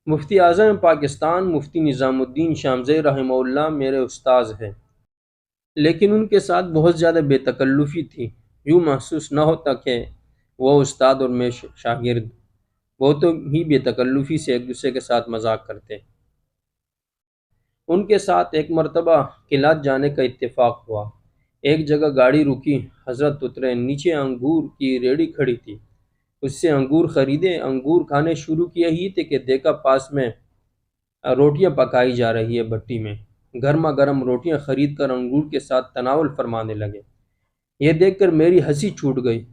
مفتی اعظم پاکستان مفتی نظام الدین شامزئی رحمہ اللہ میرے استاذ ہیں، لیکن ان کے ساتھ بہت زیادہ بے تکلفی تھی۔ یوں محسوس نہ ہوتا کہ وہ استاد اور میں شاگرد۔ بہت ہی بے تکلفی سے ایک دوسرے کے ساتھ مذاق کرتے۔ ان کے ساتھ ایک مرتبہ قلعت جانے کا اتفاق ہوا۔ ایک جگہ گاڑی رکی، حضرت اترے، نیچے انگور کی ریڑھی کھڑی تھی، اس سے انگور خریدے۔ انگور کھانے شروع کیے ہی تھے کہ دیکھا پاس میں روٹیاں پکائی جا رہی ہے بھٹی میں۔ گرما گرم روٹیاں خرید کر انگور کے ساتھ تناول فرمانے لگے۔ یہ دیکھ کر میری ہنسی چھوٹ گئی۔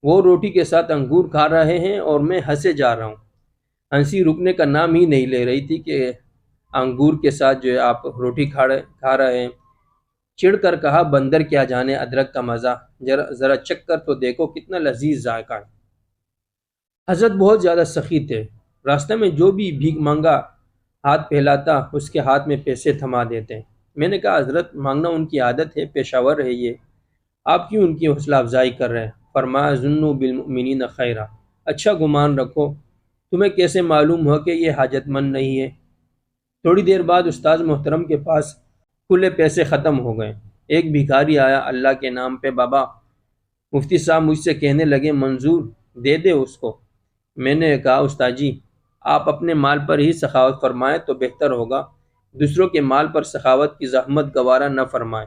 وہ روٹی کے ساتھ انگور کھا رہے ہیں اور میں ہنسے جا رہا ہوں۔ ہنسی رکنے کا نام ہی نہیں لے رہی تھی کہ انگور کے ساتھ جو ہے آپ روٹی کھا رہے ہیں۔ چڑ کر کہا، بندر کیا جانے ادرک کا مزہ، ذرا چکھ کر تو دیکھو کتنا لذیذ ذائقہ ہے۔ حضرت بہت زیادہ سخی تھے۔ راستے میں جو بھی بھیک مانگا ہاتھ پھیلاتا، اس کے ہاتھ میں پیسے تھما دیتے۔ میں نے کہا، حضرت مانگنا ان کی عادت ہے، پیشہ ور ہے یہ، آپ کیوں ان کی حوصلہ افزائی کر رہے ہیں؟ فرمایا، ظنوا بالمؤمنین خیرا، اچھا گمان رکھو، تمہیں کیسے معلوم ہو کہ یہ حاجت مند نہیں ہے؟ تھوڑی دیر بعد استاذ محترم کے پاس کھلے پیسے ختم ہو گئے۔ ایک بھکاری آیا، اللہ کے نام پہ بابا۔ مفتی صاحب مجھ سے کہنے لگے، منظور دے دے اس کو۔ میں نے کہا، استاد جی آپ اپنے مال پر ہی سخاوت فرمائیں تو بہتر ہوگا، دوسروں کے مال پر سخاوت کی زحمت گوارا نہ فرمائیں۔